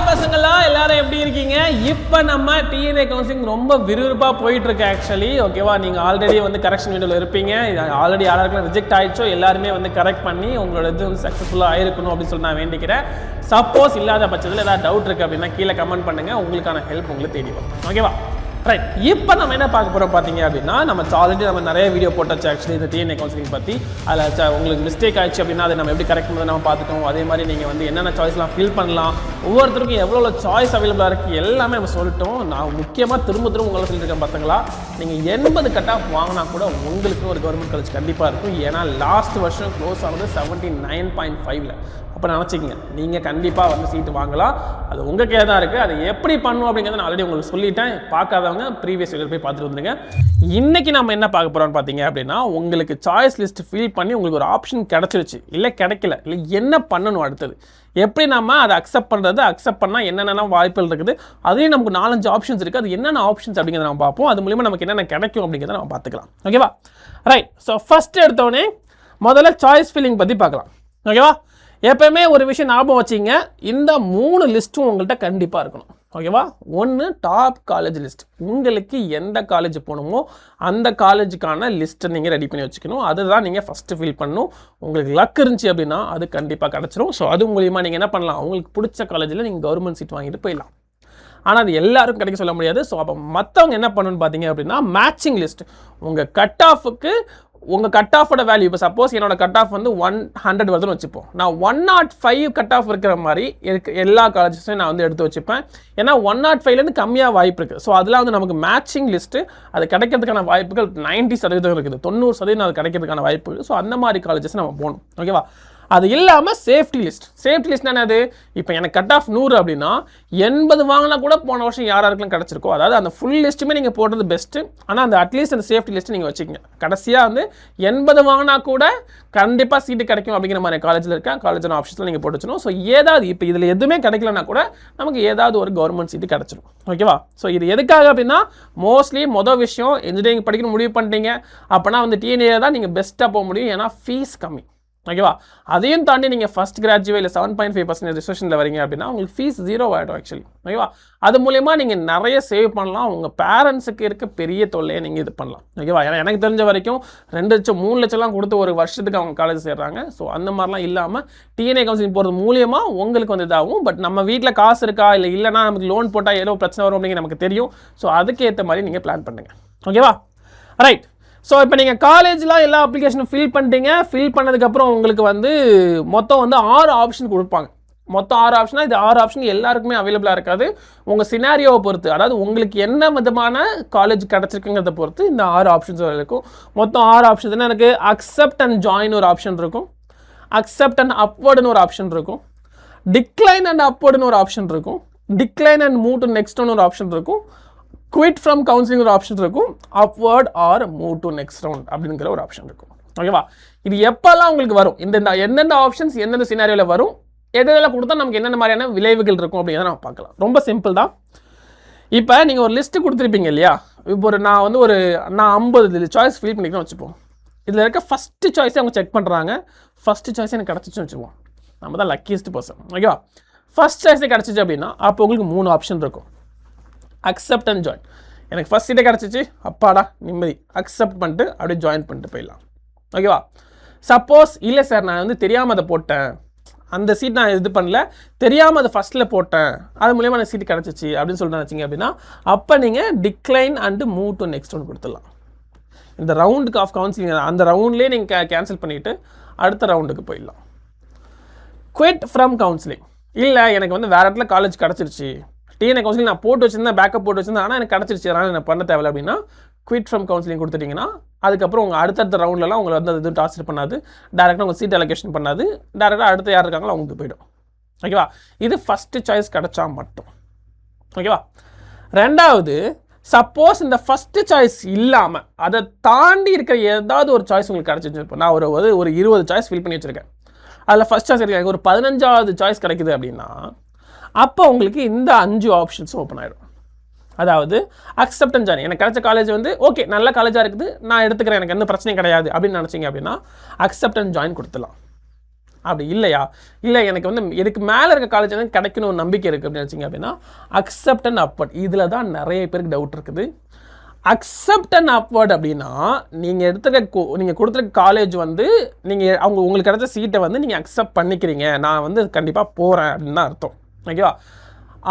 பசங்களா எல்லாரும் எப்படி இருக்கீங்க? இப்போ நம்ம டிஎன்ஏ கவுன்சிலிங் ரொம்ப விறுவிறுப்பாக போயிட்டு இருக்கு ஆக்சுவலி. ஓகேவா, நீங்கள் ஆல்ரெடி வந்து கரெக்ஷன் வீடியோவில் இருப்பீங்க. ஆல்ரெடி யாராருக்கெல்லாம் ரிஜெக்ட் ஆயிடுச்சோ எல்லாருமே வந்து கரெக்ட் பண்ணி உங்களோட இது வந்து சக்ஸஸ்ஃபுல்லாக ஆயிருக்கணும் அப்படின்னு சொல்லி நான் வேண்டிக்கிறேன். சப்போஸ் இல்லாத பட்சத்தில் ஏதாவது டவுட் இருக்குது அப்படின்னா கீழே கமெண்ட் பண்ணுங்கள், உங்களுக்கான ஹெல்ப் உங்களுக்கு தேடி வரும். ஓகேவா, ரைட். இப்போ நம்ம என்ன பார்க்க போகிறோம் பார்த்தீங்க அப்படின்னா, நம்ம ஆல்ரெடி நம்ம நிறைய வீடியோ போட்டாச்சு ஆக்சுவலி இந்த டிஎன்ஏ கவுன்சிலிங் பற்றி. அதில் உங்களுக்கு மிஸ்டேக் ஆயிடுச்சு அப்படின்னா அதை நம்ம எப்படி கரெக்ட் பண்ணி நம்ம பார்த்துட்டோம். அதே மாதிரி நீங்கள் வந்து என்னென்ன சாய்ஸ்லாம் ஃபில் பண்ணலாம், ஒவ்வொருத்தருக்கும் எவ்வளோ சாய்ஸ் அவைலபிளாக இருக்குது எல்லாமே நம்ம சொல்லிட்டோம். நான் முக்கியமாக திரும்ப உங்களை சொல்லியிருக்கேன் பசங்களா, நீங்கள் 80 கட் ஆஃப் வாங்கினா கூட உங்களுக்கு ஒரு கவர்மெண்ட் காலேஜ் கண்டிப்பாக இருக்கும். ஏன்னா லாஸ்ட் வருஷம் க்ளோஸ் ஆனது 79.5ல். அப்போ நினச்சிக்கங்க, நீங்கள் கண்டிப்பாக வந்து சீட்டு வாங்கலாம். அது உங்கள் கையில் தான் இருக்குது. அதை எப்படி பண்ணணும் அப்படிங்கிறத நான் ஆல்ரெடி உங்களுக்கு சொல்லிட்டேன். பார்க்காதவங்க ப்ரீவியஸ் வீடியோ போய் பார்த்துட்டு வந்துடுங்க. இன்றைக்கி நம்ம என்ன பார்க்க போகிறோம்னு பார்த்தீங்க அப்படின்னா, உங்களுக்கு சாய்ஸ் லிஸ்ட் ஃபில் பண்ணி உங்களுக்கு ஒரு ஆப்ஷன் கிடச்சிருச்சு, இல்லை கிடைக்கல, இல்லை என்ன பண்ணணும், அடுத்தது எப்படி நம்ம அதை அக்செப்ட் பண்ணுறது, அக்செப்ட் பண்ணால் என்னென்ன வாய்ப்புகள் இருக்குது, அதுலேயும் நமக்கு 4-5 ஆப்ஷன்ஸ் இருக்குது. அது என்னென்ன ஆப்ஷன்ஸ் அப்படிங்கிறத நம்ம பார்ப்போம். அது மூலிமா நமக்கு என்னென்ன கிடைக்கும் அப்படிங்கிறத நம்ம பார்த்துக்கலாம். ஓகேவா, ரைட். ஸோ ஃபஸ்ட்டு எடுத்தோடனே முதல்ல சாய்ஸ் ஃபில்லிங் பற்றி பார்க்கலாம். ஓகேவா, எப்பவுமே ஒரு விஷயம் ஞாபகம் வச்சிங்க, இந்த 3 லிஸ்ட்டும் உங்கள்கிட்ட கண்டிப்பாக இருக்கணும். ஓகேவா, ஒன்று டாப் காலேஜ் லிஸ்ட், உங்களுக்கு எந்த காலேஜ் போகணுமோ அந்த காலேஜுக்கான லிஸ்ட்டை நீங்கள் ரெடி பண்ணி வச்சுக்கணும். அதுதான் நீங்கள் ஃபஸ்ட்டு ஃபில் பண்ணணும். உங்களுக்கு லக் இருந்துச்சு அப்படின்னா அது கண்டிப்பாக கிடச்சிரும். ஸோ அது மூலிமா நீங்கள் என்ன பண்ணலாம், உங்களுக்கு பிடிச்ச காலேஜில் நீங்கள் கவர்மெண்ட் சீட் வாங்கிட்டு போயிடலாம். ஆனால் அது எல்லாருக்கும் கிடைக்க சொல்ல முடியாது. ஸோ அப்போ மற்றவங்க என்ன பண்ணணும்னு பார்த்தீங்க அப்படின்னா, மேட்சிங் லிஸ்ட், உங்கள் கட் ஆஃபுக்கு உங்கள் கட் ஆஃபோட வேல்யூ. இப்போ சப்போஸ் என்னோட கட் ஆஃப் வந்து 100 வருதுன்னு வச்சுப்போம், நான் 105 கட் ஆஃப் இருக்கிற மாதிரி எல்லா காலேஜஸையும் நான் வந்து எடுத்து வச்சுப்பேன். ஏன்னா 105லேருந்து கம்மியாக வாய்ப்பு இருக்குது. ஸோ அதெல்லாம் வந்து நமக்கு மேட்சிங் லிஸ்ட்டு அது கிடைக்கிறதுக்கான வாய்ப்புகள் 90% இருக்குது, 90% அது கிடைக்கிறதுக்கான வாய்ப்பு. ஸோ அந்த மாதிரி காலேஜஸ் நம்ம போகணும். ஓகேவா, அது இல்லாமல் சேஃப்டி லிஸ்ட். சேஃப்டி லிஸ்ட் என்னது, இப்போ எனக்கு கட் ஆஃப் 100 அப்படின்னா 80 வாங்கினா கூட போன வருஷம் யாராருக்கெல்லாம் கிடச்சிருக்கோ, அதாவது அந்த ஃபுல் லிஸ்ட்டுமே நீங்கள் போடுறது பெஸ்ட்டு. ஆனால் அந்த அட்லீஸ்ட் அந்த சேஃப்டி லிஸ்ட்டு நீங்கள் வச்சுக்கோங்க. கடைசியாக வந்து 80 வாங்கினா கூட கண்டிப்பாக சீட்டு கிடைக்கும் அப்படிங்கிற மாதிரி காலேஜில் இருக்க காலேஜில் ஆப்ஷன்ஸில் நீங்கள் போட்டு வச்சுக்கணும். ஸோ ஏதாவது இப்போ இதில் எதுவுமே கிடைக்கலன்னா கூட நமக்கு ஏதாவது ஒரு கவர்மெண்ட் சீட்டு கிடச்சிடும். ஓகேவா, ஸோ இது எதுக்காக அப்படின்னா, மோஸ்ட்லி மொதல் விஷயம் இன்ஜினியரிங் படிக்கணும் முடிவு பண்ணிட்டீங்க அப்படின்னா வந்து டிஎன்ஏ தான் நீங்கள் பெஸ்ட்டாக போக முடியும். ஏன்னா ஃபீஸ் கம்மி. ஓகேவா, அதையும் தாண்டி நீங்கள் ஃபஸ்ட் கிராஜுவேட் இல்லை 7.5% ரிசர்வேஷனில் வரீங்க அப்படின்னா உங்களுக்கு ஃபீஸ் 0 ஆகிடும் ஆக்சுவலி. ஓகேவா, அது மூலயமா நீங்கள் நிறைய சேவ் பண்ணலாம். உங்கள் பேரண்ட்ஸுக்கு இருக்க பெரிய தொல்லையை நீங்கள் இது பண்ணலாம். ஓகேவா, ஏன்னா எனக்கு தெரிஞ்ச வரைக்கும் 2 லட்சம் 3 லட்சம்லாம் கொடுத்து ஒரு வருஷத்துக்கு அவங்க காலேஜ் சேர்றாங்க. ஸோ அந்த மாதிரிலாம் இல்லாமல் டிஎன்ஏ கவுன்சிலிங் போகிறது மூலியமாக உங்களுக்கு வந்து இதாகும். பட் நம்ம வீட்டில் காசு இருக்கா இல்லை இல்லைனா நமக்கு லோன் போட்டால் ஏதோ பிரச்சனை வரும் அப்படிங்கிற நமக்கு தெரியும். ஸோ அதுக்கேற்ற மாதிரி நீங்கள் பிளான் பண்ணுங்கள். ஓகேவா, ரைட். ஸோ இப்போ நீங்கள் காலேஜ்லாம் எல்லா அப்ளிகேஷனும் ஃபில் பண்ணிட்டீங்க. ஃபில் பண்ணதுக்கப்புறம் உங்களுக்கு வந்து மொத்தம் வந்து 6 ஆப்ஷன் கொடுப்பாங்க. மொத்தம் 6 ஆப்ஷனாக, இது 6 ஆப்ஷன் எல்லாருக்குமே அவைலபிளாக இருக்காது. உங்கள் சினாரியோவை பொறுத்து, அதாவது உங்களுக்கு என்ன விதமான காலேஜ் கிடச்சிருக்குங்கிறத பொறுத்து இந்த 6 ஆப்ஷன்ஸ் இருக்கும். மொத்தம் 6 ஆப்ஷன்ஸ் என்ன இருக்குது, அக்செப்ட் அண்ட் ஜாயின் ஒரு ஆப்ஷன் இருக்கும், அக்செப்ட் அண்ட் அப்வர்டுன்னு ஒரு ஆப்ஷன் இருக்கும், டிக்ளைன் அண்ட் அப்வர்டுன்னு ஒரு ஆப்ஷன் இருக்கும், டிக்ளைன் அண்ட் மூவ் டு நெக்ஸ்ட்னு ஒரு ஆப்ஷன் இருக்கும், குவிட் ஃப்ரம் கவுன்சிலிங் ஒரு ஆப்ஷன் இருக்கும், upward or move to next round அப்படிங்கிற ஒரு ஆப்ஷன் இருக்கும். ஓகேவா, இது எப்போல்லாம் உங்களுக்கு வரும், இந்த எந்தெந்த ஆப்ஷன்ஸ் எந்தெந்த சினாரியோவில் வரும், எதெல்லாம் கொடுத்தா நமக்கு என்னென்ன மாதிரியான விளைவுகள் இருக்கும் அப்படிங்கிறத நம்ம பார்க்கலாம். ரொம்ப சிம்பிள் தான். இப்போ நீங்கள் ஒரு லிஸ்ட்டு கொடுத்துருப்பீங்க இல்லையா, இப்போ நான் வந்து நான் 50 சாய்ஸ் ஃபில் பண்ணிக்கணும்னு வச்சுப்போம். இதில் இருக்க ஃபஸ்ட்டு சாய்ஸை அவங்க செக் பண்ணுறாங்க. ஃபஸ்ட்டு சாய்ஸ் எனக்கு கிடச்சிச்சுன்னு வச்சுப்போம், நம்ம தான் லக்கியஸ்ட் பர்சன். ஓகேவா, ஃபஸ்ட் சாய்ஸே கிடச்சிச்சு அப்படின்னா அப்போ உங்களுக்கு 3 ஆப்ஷன் இருக்கும். அக்செப்ட் அண்ட் ஜாயின், எனக்கு ஃபஸ்ட் சீட்டே கிடச்சிச்சு, அப்பாடா நிம்மதி, அக்செப்ட் பண்ணிட்டு அப்படியே ஜாயின் பண்ணிட்டு போயிடலாம். ஓகேவா, சப்போஸ் இல்லை சார் நான் வந்து தெரியாமல் அதை போட்டேன், அந்த சீட் நான் இது பண்ணல, தெரியாமல் அதை ஃபஸ்ட்டில் போட்டேன், அது மூலியமாக எனக்கு சீட்டு கிடச்சிச்சு அப்படின்னு சொல்லிட்டு நினச்சிங்க அப்படின்னா அப்போ நீங்கள் decline and move to next round கொடுத்துடலாம். இந்த ரவுண்டுக்கு ஆஃப் கவுன்சிலிங் அந்த ரவுண்ட்லேயே நீங்கள் கேன்சல் பண்ணிவிட்டு அடுத்த ரவுண்டுக்கு போயிடலாம். குவிட் ஃப்ரம் கவுன்சிலிங், இல்லை எனக்கு வந்து வேறு இடத்துல காலேஜ் கிடச்சிருச்சு, டிஎன்ஏ கவுன்சிலிங் நான் போட்டு வச்சிருந்தேன், பேக்கப் போட்டு வச்சிருந்தேன், ஆனால் எனக்கு கிடச்சிருச்சு, அதனால் எனக்கு பண்ண தேவை அப்படின்னா குவிட் ஃப்ரம் கவுன்சிலிங் கொடுத்துட்டிங்கன்னா அதுக்கப்புறம் உங்கள் அடுத்தடுத்த ரவுண்ட்லலாம் உங்களை வந்து அது டார்ச்சர் பண்ணாது, டேரெக்டாக உங்கள் சீட் அலோகேஷன் பண்ணாது, டேரெக்டாக அடுத்து யார் இருக்காங்களோ அவங்களுக்கு போய்டும். ஓகேவா, இது ஃபஸ்ட்டு சாய்ஸ் கிடச்சா மட்டும். ஓகேவா, ரெண்டாவது, சப்போஸ் இந்த ஃபஸ்ட்டு சாய்ஸ் இல்லாமல் அதை தாண்டி இருக்கிற ஏதாவது ஒரு சாய்ஸ் உங்களுக்கு கிடச்சிச்சு. இப்போ நான் ஒரு 20 சாய்ஸ் ஃபில் பண்ணி வச்சுருக்கேன், அதில் ஃபஸ்ட் சாய்ஸ் எனக்கு ஒரு 15வது சாய்ஸ் கிடைக்குது அப்படின்னா அப்போ உங்களுக்கு இந்த 5 ஆப்ஷன்ஸும் ஓப்பன் ஆகிடும். அதாவது அக்செப்ட் அண்ட் ஜாயின், எனக்கு கிடைச்ச காலேஜ் வந்து ஓகே நல்ல காலேஜாக இருக்குது, நான் எடுத்துக்கிறேன், எனக்கு எந்த பிரச்சனையும் கிடையாது அப்படின்னு நினச்சிங்க அப்படின்னா அக்செப்ட் அண்ட் ஜாயின் கொடுத்துடலாம். அப்படி இல்லையா, இல்லை எனக்கு வந்து இதுக்கு மேலே இருக்க காலேஜ் வந்து கிடைக்கணும் ஒரு நம்பிக்கை இருக்குது அப்படின்னு வச்சிங்க அப்படின்னா அக்செப்ட் அண்ட் அப்வர்ட். இதில் தான் நிறைய பேருக்கு டவுட் இருக்குது. அக்செப்ட் அண்ட் அப்வர்ட் அப்படின்னா நீங்கள் நீங்கள் கொடுத்துருக்க காலேஜ் வந்து நீங்கள் உங்களுக்கு கிடைச்ச சீட்டை வந்து நீங்கள் அக்செப்ட் பண்ணிக்கிறீங்க, நான் வந்து கண்டிப்பாக போகிறேன் அப்படின்னு தான் அர்த்தம். ஓகேவா?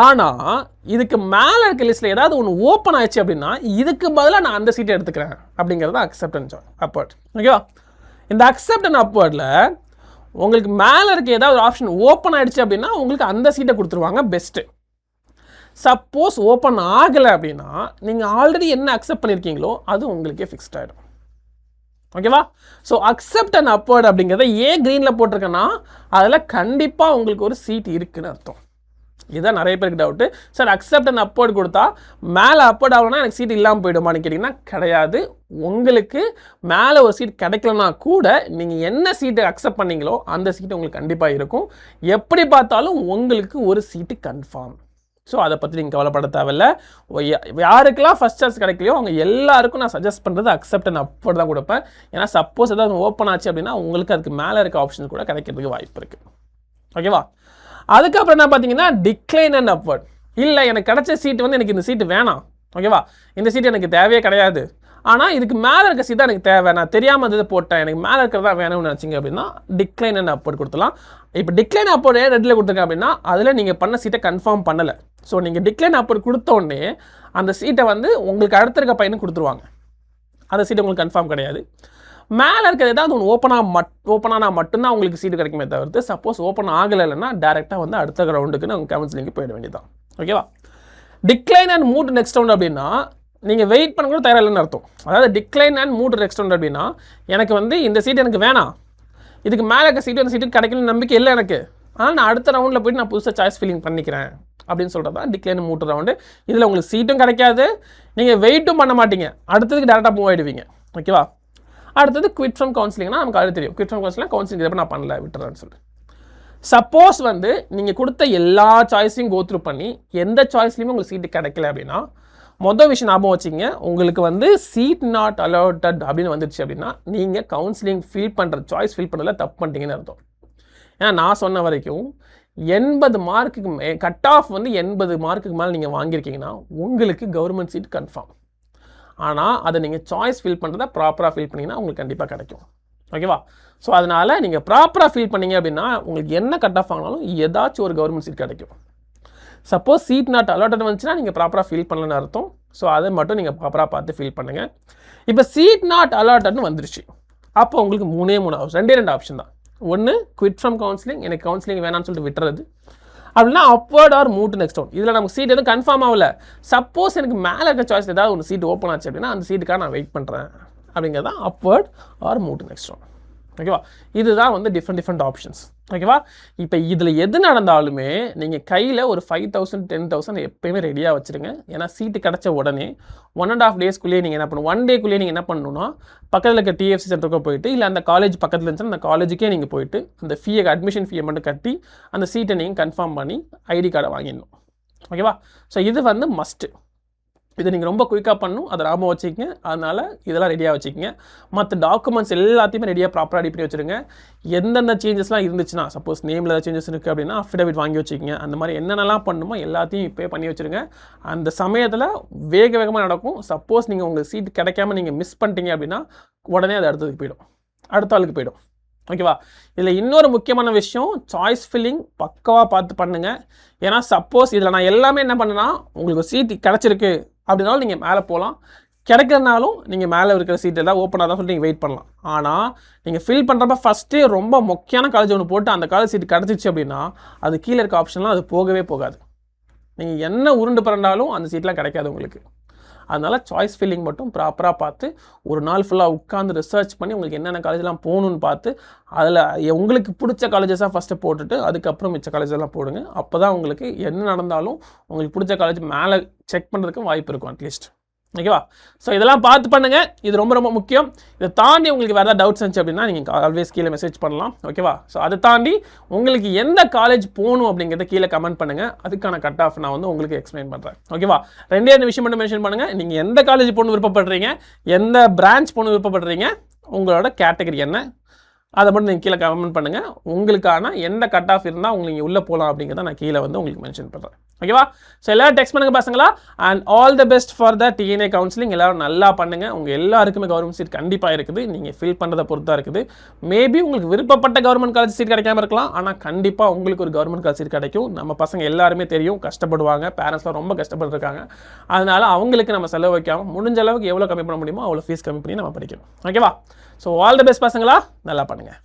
ஆனால் இதுக்கு மேலே இருக்க லிஸ்ட்டில் ஏதாவது ஒன்று ஓப்பன் ஆயிடுச்சு அப்படின்னா இதுக்கு பதிலாக நான் அந்த சீட்டை எடுத்துக்கிறேன் அப்படிங்கிறது தான் அக்செப்ட் அண்ட் அப்வர்ட். ஓகேவா? இந்த அக்செப்ட் அண்ட் அப்வர்டில் உங்களுக்கு மேலே இருக்க ஏதாவது ஒரு ஆப்ஷன் ஓப்பன் ஆகிடுச்சு அப்படின்னா உங்களுக்கு அந்த சீட்டை கொடுத்துருவாங்க பெஸ்ட்டு. சப்போஸ் ஓப்பன் ஆகலை அப்படின்னா நீங்கள் ஆல்ரெடி என்ன அக்செப்ட் பண்ணியிருக்கீங்களோ அது உங்களுக்கே ஃபிக்ஸ்ட் ஆகிடும். ஓகேவா? ஸோ அக்செப்ட் அண்ட் அப்வர்ட் அப்படிங்கிறத ஏன் க்ரீனில் போட்டிருக்கேன்னா அதில் கண்டிப்பாக உங்களுக்கு ஒரு சீட் இருக்குன்னு அர்த்தம். இதுதான் நிறைய பேருக்கு doubt. Sir accept and upward கொடுத்தா மேலே அப்வர்ட் ஆகணும்னா எனக்கு சீட் இல்லாமல் போயிடுமான்னு கேட்டிங்கன்னா கிடையாது. உங்களுக்கு மேலே ஒரு சீட் கிடைக்கலனா கூட நீங்கள் என்ன சீட்டை அக்செப்ட் பண்ணீங்களோ அந்த சீட்டு உங்களுக்கு கண்டிப்பாக இருக்கும். எப்படி பார்த்தாலும் உங்களுக்கு ஒரு சீட்டு கன்ஃபார்ம். ஸோ அதை பற்றி நீங்கள் கவலைப்பட தேவையில்லை. யாருக்கெல்லாம் ஃபஸ்ட் சான்ஸ் கிடைக்கலையோ அவங்க எல்லாருக்கும் நான் சஜஸ்ட் பண்ணுறது அக்செப்ட் அண்ட் அப்வர்ட் தான் கொடுப்பேன். ஏன்னா சப்போஸ் ஏதாவது ஓப்பன் ஆச்சு அப்படின்னா உங்களுக்கு அதுக்கு மேலே இருக்க ஆப்ஷன் கூட கிடைக்கிறதுக்கு வாய்ப்பு இருக்குது. ஓகேவா? அதுக்கப்புறம் என்ன பார்த்தீங்கன்னா டிக்ளைன் அண்ட் அப்வர்ட். இல்லை எனக்கு கிடைச்ச சீட்டு வந்து எனக்கு இந்த சீட்டு வேணாம். ஓகேவா? இந்த சீட்டு எனக்கு தேவையே கிடையாது, ஆனால் இதுக்கு மேலே இருக்க சீட் தான் எனக்கு தேவை, நான் தெரியாமல் இதை போட்டேன், எனக்கு மேலே இருக்கிறதா வேணும்னு நினச்சிங்க அப்படின்னா டிக்ளைன் அண்ட் அப்வர்ட் கொடுத்துலாம். இப்போ டிக்ளைன் அப்வர்ட் ரெட்டில் கொடுத்துருக்கேன் அப்படின்னா அதில் நீங்கள் பண்ண சீட்டை கன்ஃபார்ம் பண்ணலை. ஸோ நீங்கள் டிக்ளைன் அப்வர்ட் கொடுத்தோடனே அந்த சீட்டை வந்து உங்களுக்கு அடுத்த இருக்க பையனுக்கு கொடுத்துருவாங்க. அந்த சீட்டு உங்களுக்கு கன்ஃபார்ம் கிடையாது. மேலே இருக்கிறது ஏதாவது ஒன்று ஓப்பனானால் மட்டும்தான் உங்களுக்கு சீட்டு கிடைக்குமே தவிர்த்து சப்போஸ் ஓப்பன் ஆகலை இல்லைன்னா டேரெக்டாக வந்து அடுத்த ரவுண்டுக்கு நாங்கள் கவுன்சிலிங்கு போயிட வேண்டியதான். ஓகேவா? Decline and move next round அப்படின்னா நீங்கள் வெயிட் பண்ண கூட தயாராக இல்லைன்னு அர்த்தம். அதாவது decline and move next round அப்படின்னா எனக்கு வந்து இந்த சீட் எனக்கு வேணாம், இதுக்கு மேலே இருக்க சீட்டு அந்த சீட்டுக்கு கிடைக்கணும்னு நம்பிக்கை இல்லை எனக்கு, ஆனால் நான் அடுத்த ரவுண்டில் போய்ட்டு நான் புதுசாக சாய்ஸ் ஃபில்லிங் பண்ணிக்கிறேன் அப்படின்னு சொல்கிறது தான் டிக்ளைன் மூவ் ரவுண்டு. இதில் உங்களுக்கு சீட்டும் கிடைக்காது, நீங்கள் வெயிட்டும் பண்ண மாட்டீங்க, அடுத்ததுக்கு டேரெக்டாக மூவ் ஆகிடுவீங்க. ஓகேவா? அடுத்தது குவிட் ஃப்ரம் கவுன்சிலிங்னா நமக்கு அது தெரியும். குவிட் ஃப்ரம் கவுன்சிலிங் எப்போ நான் பண்ணல விட்டுறேன்னு சொல்லிட்டு. சப்போஸ் வந்து நீங்கள் கொடுத்த எல்லா சாய்ஸையும் கோத்ரூ பண்ணி எந்த சாய்ஸ்லையுமே உங்களுக்கு சீட்டு கிடைக்கல அப்படின்னா மொதல் விஷயம் ஞாபகம் வச்சிங்க, உங்களுக்கு வந்து சீட் நாட் அலாட்டட் அப்படின்னு வந்துடுச்சு அப்படின்னா நீங்கள் கவுன்சிலிங் சாய்ஸ் ஃபில் பண்ணுறதுல தப்பு பண்ணிட்டீங்கன்னு அர்த்தம். ஏன்னா நான் சொன்ன வரைக்கும் 80 மார்க்குக்கு கட் ஆஃப் வந்து 80 மார்க்குக்கு மேலே நீங்கள் வாங்கியிருக்கீங்கன்னா உங்களுக்கு கவர்மெண்ட் சீட் கன்ஃபார்ம். ஆனால் அதை நீங்கள் சாய்ஸ் ஃபில் பண்ணுறத ப்ராப்பராக ஃபில் பண்ணிங்கன்னா உங்களுக்கு கண்டிப்பாக கிடைக்கும். ஓகேவா? ஸோ அதனால் நீங்கள் ப்ராப்பராக ஃபில் பண்ணிங்க அப்படின்னா உங்களுக்கு என்ன கட் ஆஃப் ஆனாலும் ஏதாச்சும் ஒரு கவர்மெண்ட் சீட் கிடைக்கும். சப்போஸ் சீட் நாட் அலாட்டட் வந்துச்சுன்னா நீங்கள் ப்ராப்பராக ஃபில் பண்ணலன்னு அர்த்தம். ஸோ அதை மட்டும் நீங்கள் ப்ராப்பராக பார்த்து ஃபில் பண்ணுங்கள். இப்போ சீட் நாட் அலாட்டட்னு வந்துருச்சு, அப்போ உங்களுக்கு 2 ஆப்ஷன் தான். ஒன்று குவிட் ஃப்ரம் கவுன்சிலிங், எனக்கு கவுன்சிலிங் வேணாம்னு சொல்லிட்டு விட்டுறது, அப்படின்னா upward or move to next round. இதில் நமக்கு சீட் எதுவும் கன்ஃபார்ம் ஆகல, சப்போஸ் எனக்கு மேலே இருக்க சாய்ஸ் ஏதாவது ஒரு சீட் ஓப்பன் ஆச்சு அப்படின்னா அந்த சீட்டுக்காக நான் வெயிட் பண்ணுறேன் அப்படிங்கிறது தான் upward or move to next round. ஓகேவா? இதுதான் வந்து டிஃப்ரெண்ட் ஆப்ஷன்ஸ். ஓகேவா? இப்போ இதில் எது நடந்தாலுமே நீங்கள் கையில் ஒரு 5,000 10,000 எப்போயுமே ரெடியாக வச்சுருங்க. ஏன்னா சீட்டு கிடச்ச உடனே 1.5 டேஸ்க்குள்ளேயே நீங்கள் என்ன பண்ணணும், 1 டேக்குள்ளேயே நீங்கள் என்ன பண்ணணும்னா பக்கத்தில் இருக்க டிஎஃப்சி சென்டருக்கு போயிட்டு, இல்லை அந்த காலேஜ் பக்கத்தில் இருந்துச்சுன்னா அந்த காலேஜுக்கே நீங்கள் போயிட்டு அந்த அட்மிஷன் ஃபீயை மட்டும் கட்டி அந்த சீட்டை நீங்கள் கன்ஃபார்ம் பண்ணி ஐடி கார்டை வாங்கிடணும். ஓகேவா? ஸோ இது வந்து மஸ்ட்டு. இதை நீங்கள் ரொம்ப குயிக்காக பண்ணணும், அதை ஞாபகம் வச்சுக்கங்க. அதனால் இதெல்லாம் ரெடியாக வச்சுக்கோங்க. மற்ற டாக்குமெண்ட்ஸ் எல்லாத்தையுமே ரெடியாக ப்ராப்பராக ரெடி பண்ணி வச்சுருங்க. எந்தெந்த சேஞ்சஸ்லாம் இருந்துச்சுன்னா சப்போஸ் நேமில் ஏதாவது சேஞ்சஸ் இருக்குது அப்படின்னா அஃபிடவிட் வாங்கி வச்சுக்கோங்க. அந்த மாதிரி என்னென்னலாம் பண்ணணுமோ எல்லாத்தையும் இப்போயே பண்ணி வச்சுருங்க. அந்த சமயத்தில் வேகமாக நடக்கும். சப்போஸ் நீங்கள் உங்களுக்கு சீட் கிடைக்காம நீங்கள் மிஸ் பண்ணிட்டீங்க அப்படின்னா உடனே அது அடுத்த ஆளுக்கு போயிடும். ஓகேவா? இதில் இன்னொரு முக்கியமான விஷயம், சாய்ஸ் ஃபில்லிங் பக்காவாக பார்த்து பண்ணுங்கள். ஏன்னா சப்போஸ் இதில் நான் எல்லாமே என்ன பண்ணேன்னா உங்களுக்கு சீட் கிடச்சிருக்கு அப்படின்னாலும் நீங்கள் மேலே போகலாம், கிடைக்கிறனாலும் நீங்கள் மேலே இருக்கிற சீட் எல்லாம் ஓப்பனாக தான் சொல்லிட்டு நீங்கள் வெயிட் பண்ணலாம். ஆனால் நீங்கள் ஃபில் பண்ணுறப்ப ஃபஸ்ட்டே ரொம்ப முக்கியமான காலேஜ் ஒன்று போட்டு அந்த காலேஜ் சீட் கிடச்சிச்சு அப்படின்னா அது கீழே இருக்க ஆப்ஷன்லாம் அது போகவே போகாது. நீங்கள் என்ன உருண்டு பிறண்டாலும் அந்த சீட்லாம் கிடைக்காது உங்களுக்கு. அதனால் சாய்ஸ் ஃபில்லிங் மட்டும் ப்ராப்பராக பார்த்து ஒரு நாள் ஃபுல்லாக உட்காந்து ரிசர்ச் பண்ணி உங்களுக்கு என்னென்ன காலேஜெலாம் போகணுன்னு பார்த்து அதில் உங்களுக்கு பிடிச்ச காலேஜஸாக ஃபஸ்ட்டு போட்டுட்டு அதுக்கப்புறம் மிச்ச காலேஜெல்லாம் போடுங்க. அப்போ தான் உங்களுக்கு என்ன நடந்தாலும் உங்களுக்கு பிடிச்ச காலேஜ் மேலே செக் பண்ணுறதுக்கு வாய்ப்பு இருக்கும் அட்லீஸ்ட். ஓகேவா? ஸோ இதெல்லாம் பார்த்து பண்ணுங்கள், இது ரொம்ப முக்கியம். இதை தாண்டி உங்களுக்கு வேறு ஏதாவது டவுட்ஸ் இருந்துச்சு அப்படின்னா நீங்கள் ஆல்வேஸ் கீழே மெசேஜ் பண்ணலாம். ஓகேவா? ஸோ அதை தாண்டி உங்களுக்கு எந்த காலேஜ் போகணும் அப்படிங்கிறத கீழே கமெண்ட் பண்ணுங்கள். அதுக்கான கட் ஆஃப் நான் வந்து உங்களுக்கு எக்ஸ்பிளைன் பண்ணுறேன். ஓகேவா? 2 விஷயம் மட்டும் மென்ஷன் பண்ணுங்கள். நீங்கள் எந்த காலேஜ் போகணும் விருப்பப்படுறீங்க, எந்த பிரான்ச் போகணும் விருப்பப்படுறீங்க, உங்களோட கேட்டகரி என்ன, அதை மட்டும் நீங்கள் கீழே கமெண்ட் பண்ணுங்கள். உங்களுக்கான எந்த கட் ஆஃப் இருந்தால் உங்களுக்கு நீங்கள் உள்ளே போகலாம் அப்படிங்கிறத நான் கீழே வந்து உங்களுக்கு மென்ஷன் பண்ணுறேன். ஓகேவா? ஸோ எல்லோரும் டெக்ஸ்ட் பண்ணுங்கள் பசங்களா. And all the best for the DNA counselling. எல்லோரும் நல்லா பண்ணுங்கள். உங்கள் எல்லாருக்குமே கவர்மெண்ட் சீட் கண்டிப்பாக இருக்குது. நீங்கள் ஃபில் பண்ணுறதை பொறுத்து தான் இருக்குது. மேபி உங்களுக்கு விருப்பப்பட்ட கவர்மெண்ட் காலேஜ் சீட் கிடைக்காம இருக்கலாம். ஆனால் கண்டிப்பாக உங்களுக்கு ஒரு கவர்மெண்ட் காலேஜ் சீட் கிடைக்கும். நம்ம பசங்க எல்லாருமே தெரியும், கஷ்டப்படுவாங்க. பேரண்ட்ஸ்லாம் ரொம்ப கஷ்டப்பட்டுருக்காங்க. அதனால் அவங்களுக்கு நம்ம செலவு வைக்காமல் முடிஞ்ச அளவுக்கு எவ்வளோ கம்மி பண்ண முடியுமோ அவ்வளோ ஃபீஸ் கம்மி பண்ணி நம்ம படிக்கணும். ஓகேவா? ஸோ ஆல் தி பெஸ்ட் பசங்களா, நல்லா பண்ணுங்கள்.